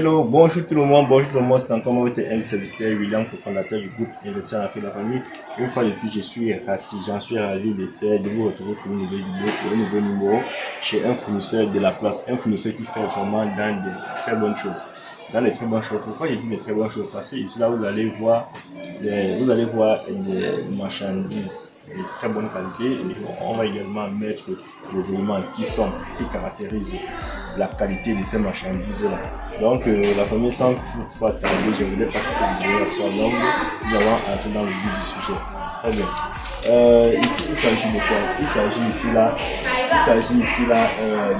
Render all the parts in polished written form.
Hello, bonjour tout le monde, c'est encore moi, votre serviteur William, cofondateur du groupe Investisseur en Afrique de la Famille. Une fois de plus, j'en suis ravi de vous retrouver pour une nouvelle vidéo, pour un nouveau numéro chez un fournisseur de la place, un fournisseur qui fait vraiment dans des très bonnes choses. Dans les très bonnes choses. Pourquoi j'ai dit des très bonnes choses? Parce que ici là vous allez voir des marchandises de très bonne qualité et on va également mettre des éléments qui caractérisent la qualité de ces marchandises là. Donc la première sans toutefois tarder, je voulais pas que cette vidéo soit longue, nous allons entrer dans le vif du sujet. Très bien. Ici il s'agit de quoi? Il s'agit ici là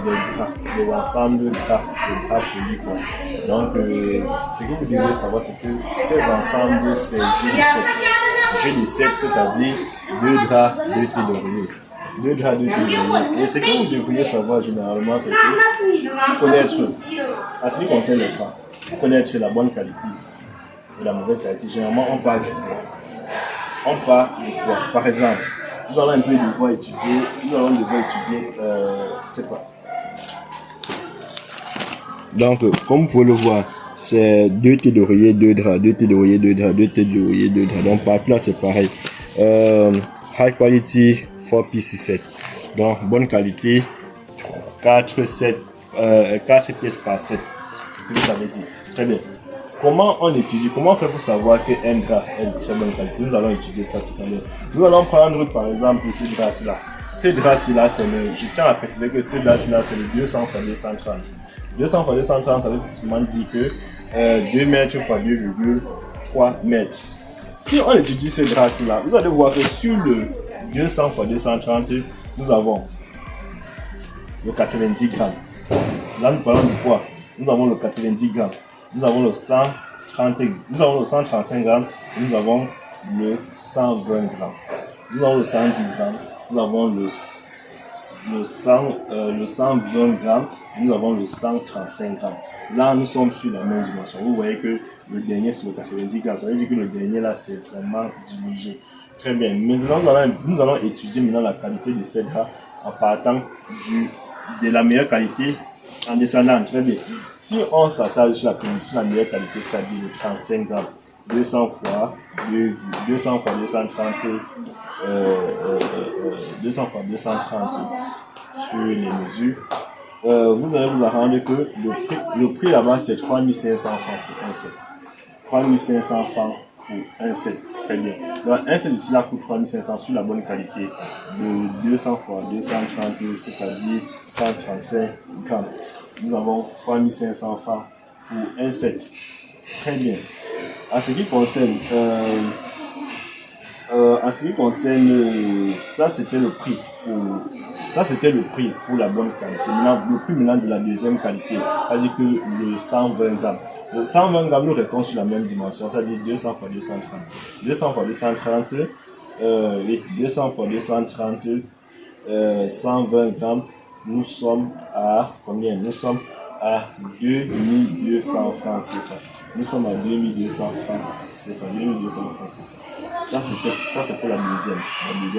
des draps, de l'ensemble de draps polis quoi. Donc ce que vous devez savoir c'est que ces ensembles c'est jeu de 7, c'est-à-dire 2 draps, 2 thés d'oreiller. 2 draps, 2 thés d'oreiller. Et ce que vous devriez savoir généralement c'est que connaître, à ce qui concerne les draps, connaître la bonne qualité et la mauvaise qualité. Généralement on part du poids. Par exemple, nous allons devoir étudier, c'est pas. Donc, comme vous pouvez le voir, c'est 2 thés d'oreiller, 2 draps, 2 thés d'oreiller, 2 draps, 2 thés d'oreiller, 2 draps. Donc, par là, c'est pareil. High quality 4-piece set. Donc, bonne qualité, 4 pièces par 7. C'est ce que ça veut dire. Très bien. Comment on fait pour savoir qu'un drap est de très bonne qualité? Nous allons étudier ça tout à l'heure. Nous allons prendre par exemple ces draps-là. Ces draps-là, je tiens à préciser que ces draps-là, c'est le 200 x 230. 200 x 230, ça veut simplement dire que 2 mètres x 2,3 mètres. Si on étudie ces draps-là, vous allez voir que sur le 200 x 230, nous avons le 90 grammes. Là, nous parlons du poids. Nous avons le 90 grammes. Nous avons le 135 grammes, et nous avons le 120 grammes. Nous avons le 110 grammes, nous avons le 120 grammes, et nous avons le 135 grammes. Là, nous sommes sur la même dimension. Vous voyez que le dernier, c'est le 90 grammes. Ça veut dire que le dernier, là, c'est vraiment du léger. Très bien. Maintenant, nous allons étudier maintenant la qualité de ces draps en partant de la meilleure qualité en descendant. Très bien. Si on s'attache sur la meilleure qualité, c'est-à-dire le 35 grammes, 200 fois 230, 200 fois 230 sur les mesures, vous allez vous rendre que le prix là-bas c'est 3500 francs pour un set. 3500 francs pour un set. Très bien. Donc un set ici là coûte 3500 sur la bonne qualité de 200 fois 230, c'est-à-dire 135 grammes. Nous avons 3500 francs pour un set. Très bien. En ce qui concerne, ça c'était le prix pour la bonne qualité. Maintenant, le prix de la deuxième qualité, c'est-à-dire que le 120 grammes. Le 120 grammes, nous restons sur la même dimension, c'est-à-dire 200 fois 230. 200 fois 230, 200 fois 230, 120 grammes. Nous sommes à combien? Nous sommes à 2200 francs CFA. Nous sommes à 2200 francs CFA. 2200 francs CFA. Ça c'est pour la deuxième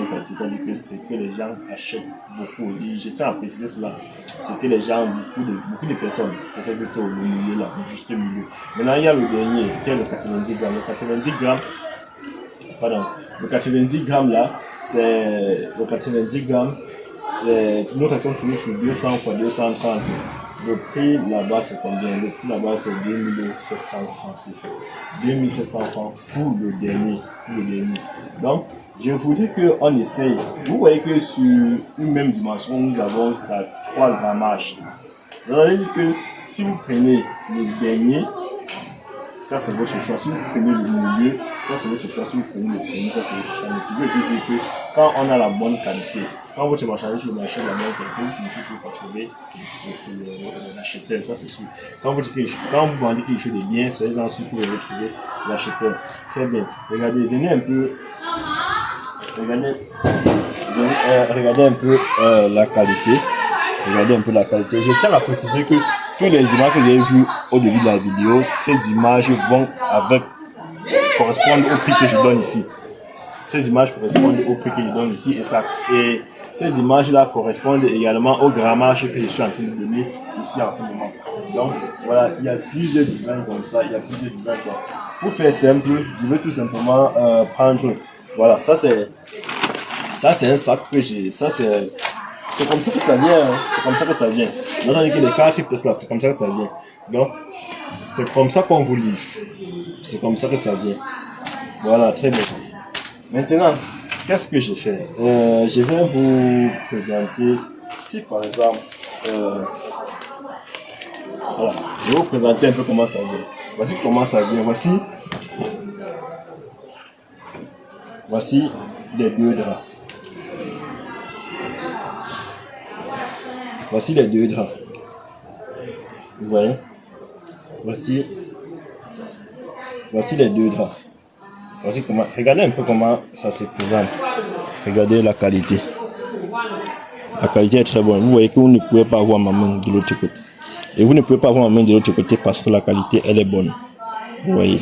qualité. C'est-à-dire que c'est que les gens achètent beaucoup. Et je tiens à préciser cela. C'est que les gens, beaucoup de personnes, peut-être plutôt le milieu là, le juste milieu. Maintenant, il y a le dernier, qui est le 90 grammes. Le 90 grammes là, c'est le 90 grammes. Nous restons toujours sur 200 fois 230. Le prix là-bas c'est combien? Le prix là-bas c'est 2700 francs CFA. 2700 francs pour le dernier. Donc, je voudrais qu'on essaye. Vous voyez que sur une même dimension, nous avons jusqu'à 3 grammages. Vous allez dire que si vous prenez le dernier, ça c'est votre choix. Si vous prenez le milieu, ça c'est votre choix. Si vous prenez le premier, ça c'est votre choix. Mais tu veux dire que quand on a la bonne qualité, quand votre marchandise sur le marché de la bonne qualité, vous finissez par trouver l'acheteur, ça c'est sûr. Quand vous vendez quelque chose de bien, soyez-en sûr que vous allez trouver l'acheteur. Très bien. Regardez, venez un peu. Regardez un peu la qualité. Regardez un peu la qualité. Je tiens à préciser que toutes les images que vous avez vues au début de la vidéo, ces images vont correspondre au prix que je donne ici. ces images correspondent au prix que je donne ici et ces images-là correspondent également au grammage que je suis en train de donner ici en ce moment. Donc voilà, il y a plusieurs designs comme ça, Pour faire simple, je veux tout simplement prendre, voilà, ça c'est un sac que j'ai, c'est comme ça que ça vient, hein. C'est comme ça que ça vient. On a dit que les cartes là, c'est comme ça que ça vient. Donc, c'est comme ça qu'on vous livre. C'est comme ça que ça vient. Voilà, très bien. Maintenant, qu'est-ce que j'ai fait? Je vais vous présenter, si par exemple, voilà, je vais vous présenter un peu comment ça vient. Voici comment ça vient. Voici les deux draps. Voici les deux draps. Vous voyez? Voici les deux draps. Voici comment. Regardez un peu comment ça se présente. Regardez la qualité. La qualité est très bonne. Vous voyez que vous ne pouvez pas avoir ma main de l'autre côté. Et vous ne pouvez pas avoir ma main de l'autre côté parce que la qualité, elle est bonne. Vous voyez?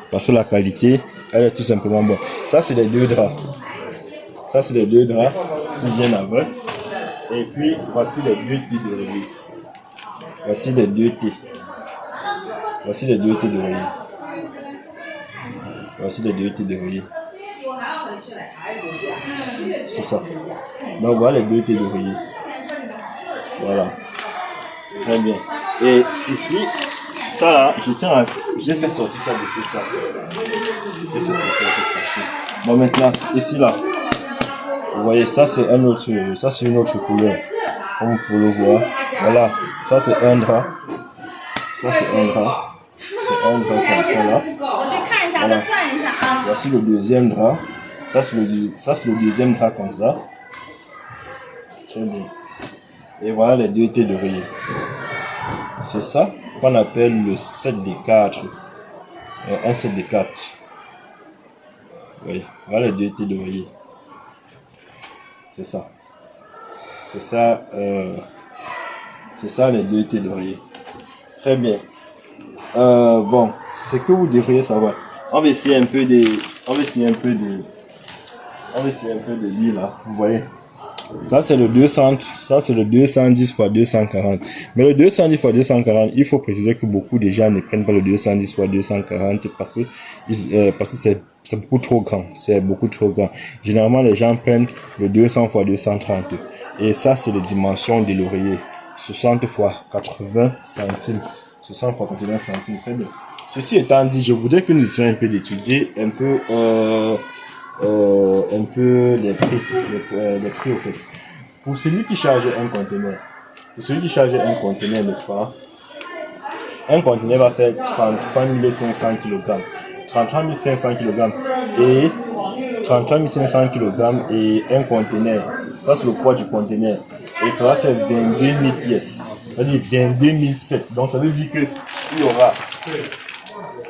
Parce que la qualité, elle est tout simplement bonne. Ça, c'est les deux draps. Ça, c'est les deux draps qui viennent avec. Et puis, voici les deux tis d'oreiller. Voici les deux tis. Voici les deux tis d'oreiller. Voici les deux tis d'oreiller. C'est ça. Donc, voilà les deux tis d'oreiller. Voilà. Très bien. Et ici, ça là, j'ai fait sortir ça de ce sac. J'ai fait sortir ce sac. Bon, maintenant, ici là, vous voyez, ça c'est une autre couleur. Comme vous pouvez le voir. Voilà, ça c'est un drap. Ça c'est un drap. C'est un drap comme ça là. Voilà. Voici le deuxième drap. Ça c'est le deuxième drap comme ça. Très bien. Et voilà les deux têtes d'oreiller. C'est ça qu'on appelle le 7 des 4. Un 7 des 4. Oui, voilà les deux têtes d'oreiller. C'est ça. C'est ça les deux têtes d'oreiller. Très bien. Bon, ce que vous devriez savoir. On va essayer un peu de lire là. Vous voyez. Ça c'est le 210 x 240. Mais le 210 x 240, il faut préciser que beaucoup de gens ne prennent pas le 210 x 240 parce que c'est beaucoup trop grand. C'est beaucoup trop grand. Généralement, les gens prennent le 200 x 230. Et ça, c'est les dimensions de l'oreiller. 60 x 80 centimes. 60 x 80 centimes. Très bien. Ceci étant dit, je voudrais que nous essayions un peu d'étudier un peu les prix au fait. Pour celui qui charge un conteneur, n'est-ce pas? Un conteneur va faire 33 500 kg. 33 500 kg et 33 500 kg et un conteneur. Ça c'est le poids du conteneur. Et ça va faire 22 000 pièces. Ça veut dire 22 700. Donc ça veut dire que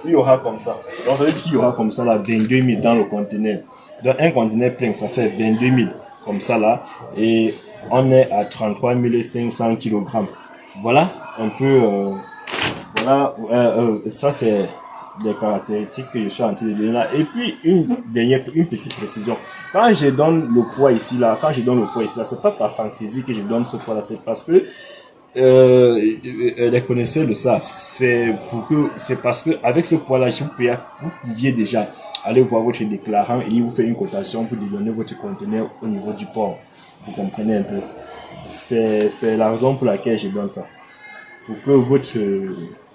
il y aura comme ça. Donc ça veut dire qu'il y aura comme ça là 22 000 dans le conteneur. Donc un conteneur plein, ça fait 22 000 comme ça là. Et on est à 33 500 kg. Voilà un peu. Ça c'est des caractéristiques que je suis en train de donner là. Et puis une petite précision. Quand je donne le poids ici là, c'est pas par fantaisie que je donne ce poids là, c'est parce que les connaisseurs le savent. C'est parce que avec ce poids là, vous pouviez déjà aller voir votre déclarant et il vous fait une cotation pour donner votre conteneur au niveau du port. Vous comprenez un peu. C'est la raison pour laquelle je donne ça. Pour que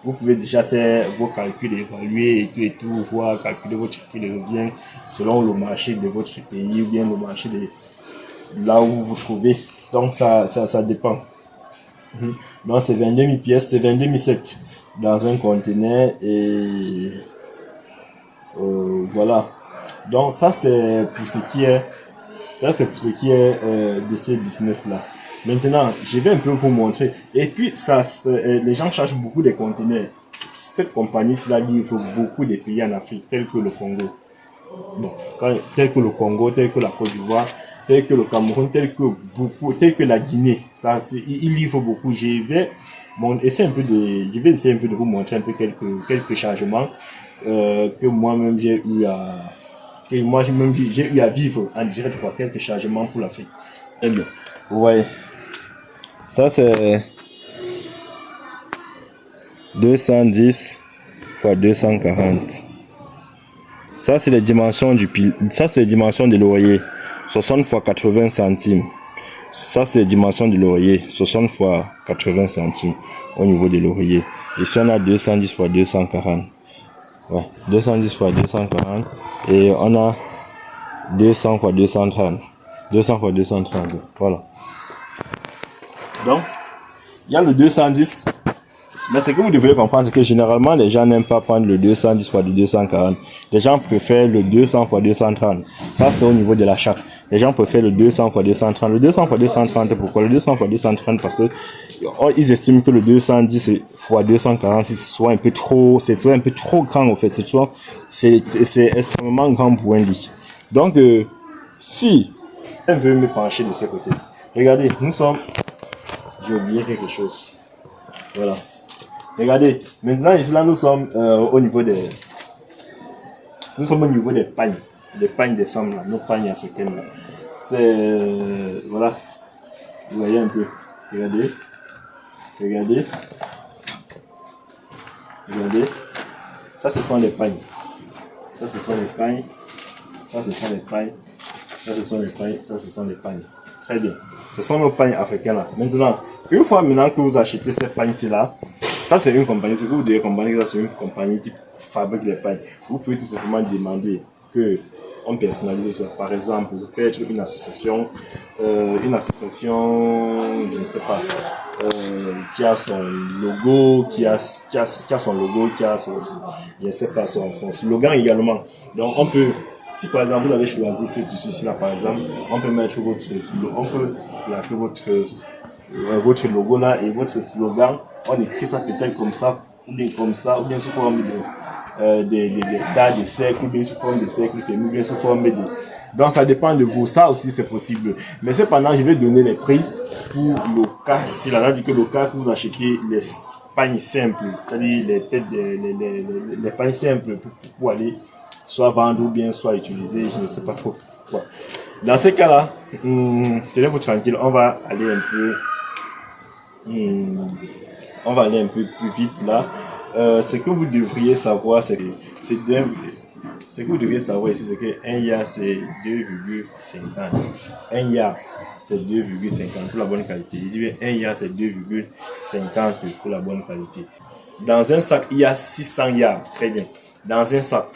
vous pouvez déjà faire vos calculs, évaluer et tout, voir, calculer votre prix de revient selon le marché de votre pays ou bien le marché de là où vous vous trouvez. Donc ça dépend. Donc c'est 22 000 pièces, c'est 22 700 dans un conteneur et voilà. Donc ça c'est pour ce qui est de ces business là. Maintenant, je vais un peu vous montrer. Et puis les gens cherchent beaucoup de conteneurs. Cette compagnie-là livre beaucoup de pays en Afrique, tels que le Congo. Bon, tel que le Congo, tel que la Côte d'Ivoire, tel que le Cameroun, tel que la Guinée. Il livre beaucoup. Je vais essayer un peu de vous montrer un peu quelques changements que moi-même j'ai eu que moi j'ai eu à vivre en direct pour quelques changements pour l'Afrique. Très bien. Vous voyez, ça c'est 210 fois 240. Ça c'est les dimensions ça c'est les dimensions de l'oreiller. 60 fois 80 centimes. Ça c'est les dimensions de l'oreiller. 60 fois 80 centimes au niveau de l'oreiller. Ici on a 210 fois 240. Ouais, 210 fois 240. Et on a 200 fois 230. 200 fois 230. Voilà. Donc, il y a le 210. Mais ce que vous devez comprendre, c'est que généralement, les gens n'aiment pas prendre le 210 fois 240. Les gens préfèrent le 200 fois 230. Ça, c'est au niveau de la chaque. Les gens préfèrent le 200 fois 230. Le 200 fois 230, pourquoi? Le 200 fois 230, parce que ils estiment que le 210 fois 240, c'est soit un peu trop grand, en fait. C'est extrêmement grand pour un lit. Donc, si je veux me pencher de ce côté, regardez, j'ai oublié quelque chose. Voilà. Regardez, maintenant ici là nous sommes au niveau des pagnes, des femmes là, nos pagnes africaines là. C'est voilà, vous voyez un peu. Regardez. Ça ce sont les pagnes. Ça ce sont les pagnes. Très bien. Ce sont nos pagnes africaines là. Maintenant, une fois que vous achetez ces pagnes ci là. Ça, c'est une compagnie. Ce que vous devez comprendre, c'est une compagnie qui fabrique les pagnes. Vous pouvez tout simplement demander qu'on personnalise ça. Par exemple, ça peut être une association, je ne sais pas, qui a son logo, qui a je ne sais pas, son slogan également. Donc, on peut, si par exemple vous avez choisi ce tissu-là, par exemple, on peut mettre votre logo là et votre slogan. On écrit ça peut-être comme ça, ou bien sous forme de cercle, ou bien sous forme de cercle féminin, ou bien sous forme de... Donc ça dépend de vous, ça aussi c'est possible. Mais cependant, je vais donner les prix pour le cas, si là, dit que le cas que vous achetez les pagnes simples, c'est-à-dire les pagnes simples pour aller soit vendre ou bien soit utiliser, je ne sais pas trop quoi. Dans ces cas-là, tenez-vous tranquille, on va aller un peu plus vite là. Ce que vous devriez savoir, c'est que ici, c'est que 1 yard c'est 2,50. 1 yard c'est 2,50 pour la bonne qualité. Je dis 1 yard c'est 2,50 pour la bonne qualité. Dans un sac, il y a 600 yards. Très bien. Dans un sac,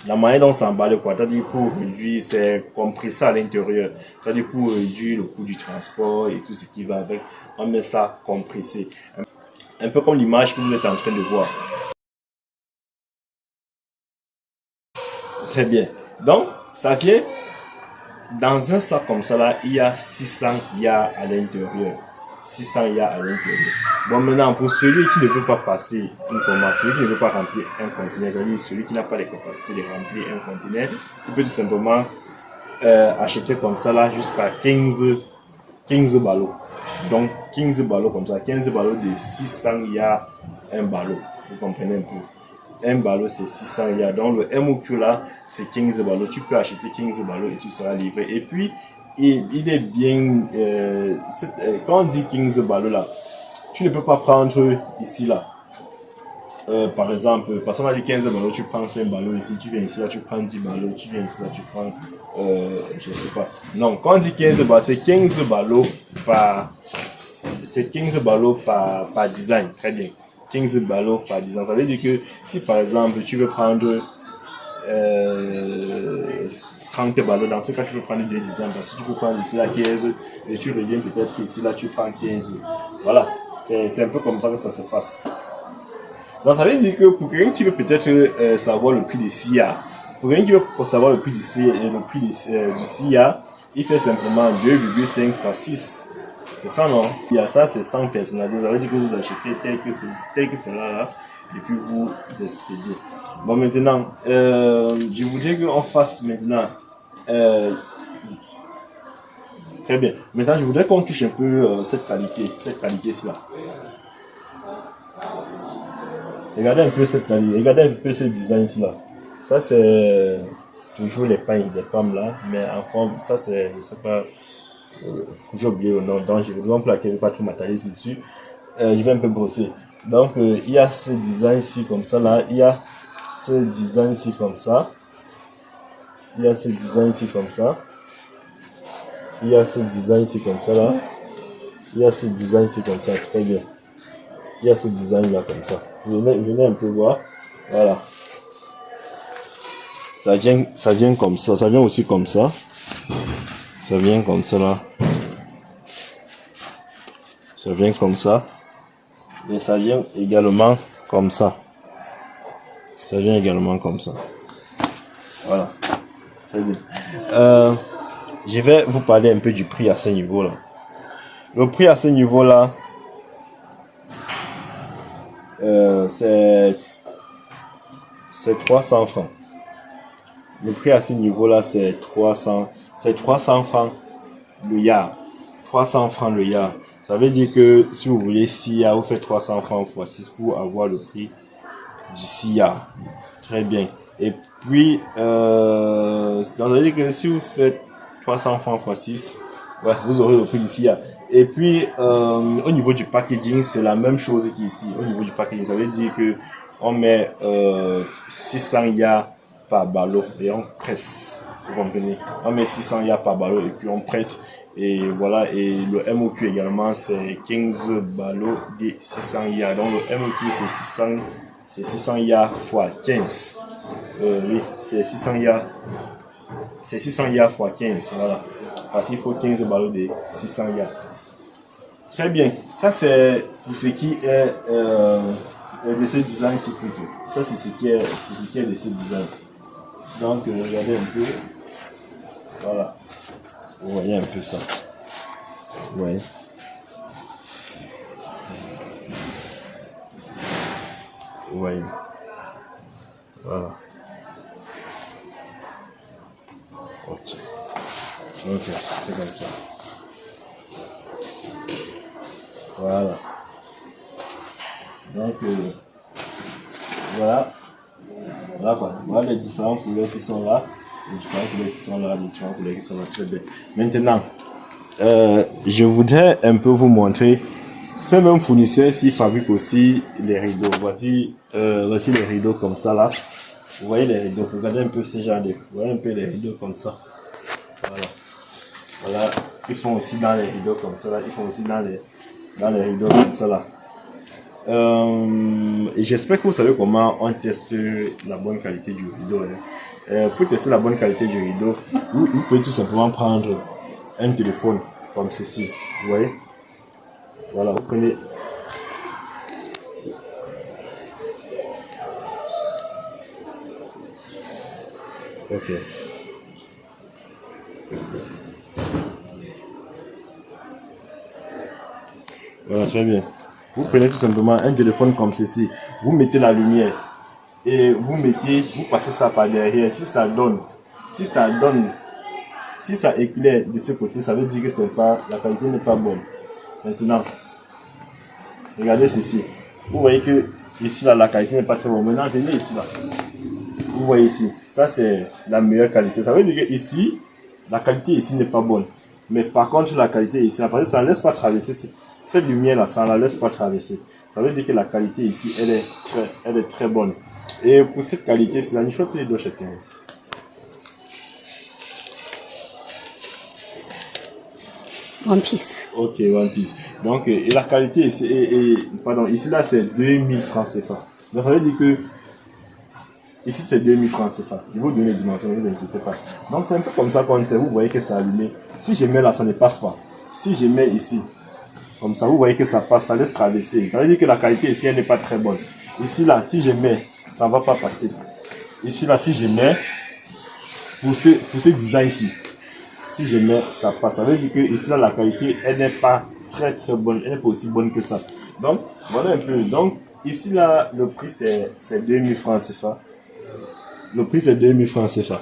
la manière dont ça emballe, c'est-à-dire pour réduire, c'est compressé à l'intérieur, c'est-à-dire pour réduire le coût du transport et tout ce qui va avec, on met ça compressé. Un peu comme l'image que vous êtes en train de voir. Très bien. Donc, ça vient dans un sac comme ça là, il y a 600 yards à l'intérieur. 600 yards à l'intérieur. Bon, maintenant, pour celui qui ne veut pas passer une commande, celui qui ne veut pas remplir un conteneur, c'est-à-dire celui qui n'a pas les capacités de remplir un conteneur, il peut tout simplement acheter comme ça là jusqu'à 15 ballots. Donc, 15 ballots comme ça, 15 ballots de 600 yards, un ballot. Vous comprenez un peu? Un ballot, c'est 600 yards. Donc, le MOQ là, c'est 15 ballots. Tu peux acheter 15 ballots et tu seras livré. Et puis, il est bien, quand on dit 15 ballots là, tu ne peux pas prendre ici là. Par exemple, parce qu'on a dit 15 ballots, tu prends 5 ballots ici, tu viens ici là, tu prends 10 ballots, tu viens ici là, tu prends, je ne sais pas. Non, quand on dit 15 ballots, c'est 15 ballots par design. Très bien. 15 ballots par design. Ça veut dire que si par exemple tu veux prendre 30 ballots, dans ce cas tu peux prendre 2 designs, parce que tu peux prendre ici là 15 et tu reviens peut-être ici là tu prends 15. Voilà, c'est un peu comme ça que ça se passe. Donc ça veut dire que pour quelqu'un qui veut peut-être savoir le prix des SIA, pour quelqu'un qui veut savoir le prix du SIA, il fait simplement 2,5 fois 6. C'est ça, non? Il y a ça, c'est 100 personnalisés. Ça veut dire que vous achetez tel que c'est là, et puis vous expédiez. Bon, maintenant, je voudrais qu'on fasse maintenant. Très bien. Maintenant, je voudrais qu'on touche un peu cette qualité-ci là. Regardez un peu cette qualité, regardez un peu ce design-ci là. Ça, c'est toujours les pagnes des femmes là, mais en forme, ça c'est, je sais pas, j'ai oublié le nom, donc je vais vous plaquer, je ne vais pas trop m'attarder dessus. Je vais un peu brosser. Donc, il y a ce design ici comme ça là, il y a ce design ici comme ça, il y a ce design ici comme ça, il y a ce design ici comme ça là, il y a ce design ici comme ça, très bien. Il y a ce design là comme ça. Venez un peu voir, voilà. Ça vient comme ça, ça vient aussi comme ça. Ça vient comme ça là. Ça vient comme ça. Et ça vient également comme ça. Ça vient également comme ça. Voilà. Très bien. Je vais vous parler un peu du prix à ce niveau là. Le prix à ce niveau là, c'est 300 francs. Le prix à ce niveau là, c'est 300 francs le yard. 300 francs le yard. Ça veut dire que si vous voulez 6 yards, vous faites 300 francs x 6 pour avoir le prix du 6 yards. Très bien. Et puis, ça veut dire que si vous faites 300 francs x 6, ouais, vous aurez le prix du 6 yards. Et puis, au niveau du packaging, c'est la même chose qu'ici. Au niveau du packaging, ça veut dire que on met 600 yards par ballot et on presse. Vous comprenez? On met 600 yards par ballot et puis on presse. Et voilà, et le MOQ également, c'est 15 ballots de 600 yards. Donc le MOQ, c'est 600 yards x 15. Oui, c'est 600 yards. C'est 600 yards x 15, voilà. Parce qu'il faut 15 ballots de 600 yards. Très bien. Ça, c'est pour ce qui est de ce design ici plutôt. Ça, c'est pour ce qui est de ce design. Donc, regardez un peu. Voilà. Vous voyez un peu ça. Vous voyez. Vous voyez. Voilà. Ok. Ok, c'est comme ça. Voilà. Donc, voilà. Voilà quoi. Voilà les différentes couleurs qui sont là. Les différentes couleurs qui sont là. Les différentes couleurs qui sont là. Très bien. Maintenant, je voudrais un peu vous montrer. Ces mêmes fournisseurs ici fabriquent aussi les rideaux. Voici les rideaux comme ça là. Vous voyez les rideaux. Regardez un peu ce genre de. Vous voyez un peu les rideaux comme ça. Voilà. Voilà. Ils font aussi dans les rideaux comme ça là. Ils font aussi dans les rideaux comme ça là. Et j'espère que vous savez comment on teste la bonne qualité du rideau. Pour tester la bonne qualité du rideau, vous pouvez tout simplement prendre un téléphone comme ceci. Vous voyez? Voilà, vous prenez. Ok. Voilà, très bien. Vous prenez tout simplement un téléphone comme ceci. Vous mettez la lumière et vous passez ça par derrière. Si ça éclaire de ce côté, ça veut dire que la qualité n'est pas bonne. Maintenant, regardez ceci. Vous voyez que ici là, la qualité n'est pas très bonne. Maintenant, venez ici là. Vous voyez ici, ça c'est la meilleure qualité. Ça veut dire que ici, la qualité ici n'est pas bonne. Mais par contre, la qualité ici, parce que ça ne laisse pas traverser. Cette lumière là, ça ne la laisse pas traverser. Ça veut dire que la qualité ici, elle est très bonne. Et pour cette qualité, c'est la niche de doit acheter. One Piece. Ok, One Piece. Donc, et la qualité ici, pardon, ici là, c'est 2000 francs CFA. Donc, ça veut dire que ici, c'est 2000 francs CFA. Je vais vous donner les dimensions, ne vous inquiétez pas. Donc, c'est un peu comme ça qu'on fait. Vous voyez que c'est allumé. Si je mets là, ça ne passe pas. Si je mets ici, comme ça, vous voyez que ça passe, ça laisse traverser. Ça veut dire que la qualité ici, elle n'est pas très bonne. Ici, là, si je mets, ça ne va pas passer. Ici, là, si je mets, pour ce design ici, si je mets, ça passe. Ça veut dire que ici, là, la qualité, elle n'est pas très très bonne. Elle n'est pas aussi bonne que ça. Donc, voilà un peu. Donc, ici, là, le prix, c'est 2000 francs CFA. Le prix, c'est 2000 francs CFA.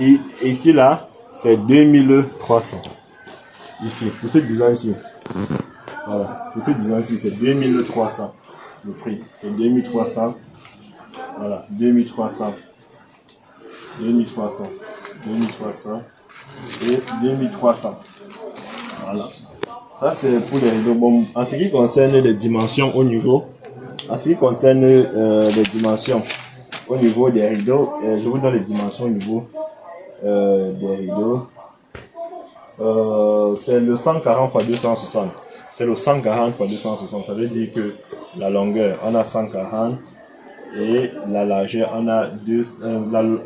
Et ici, là, c'est 2300. Ici, pour ce design ici. Voilà. Pour ce design ici, c'est 2300. Le prix, c'est 2300. Voilà, 2300. 2300, 2300 et 2300. Voilà. Ça c'est pour les rideaux. Bon, en ce qui concerne les dimensions au niveau, les dimensions au niveau des rideaux, je vous donne les dimensions au niveau des rideaux. C'est le 140 x 260. C'est le 140 x 260. Ça veut dire que la longueur, on a 140 et la largeur, on a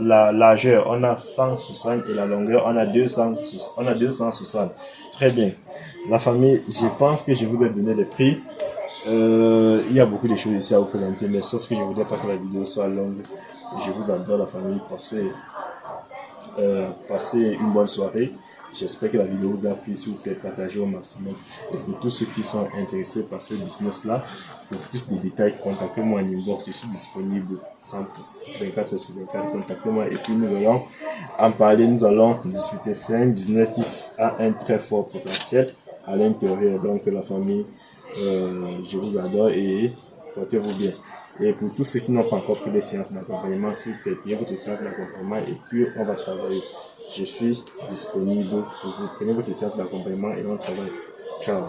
la largeur, on a 160 et la longueur, on a 260. Très bien. La famille, je pense que je vous ai donné les prix. Il y a beaucoup de choses ici à vous présenter, mais sauf que je ne voudrais pas que la vidéo soit longue. Je vous adore la famille. Passez une bonne soirée. J'espère que la vidéo vous a plu. S'il vous plaît, partagez au maximum. Et pour tous ceux qui sont intéressés par ce business-là, pour plus de détails, contactez-moi en inbox. Je suis disponible 24 heures sur 24. Contactez-moi et puis nous allons en parler. Nous allons discuter. C'est un business qui a un très fort potentiel à l'intérieur. Donc la famille, je vous adore et portez-vous bien. Et pour tous ceux qui n'ont pas encore pris les séances d'accompagnement, s'il vous plaît, payez votre séance d'accompagnement et puis on va travailler. Je suis disponible pour vous. Prenez votre séance d'accompagnement et on travaille. Ciao.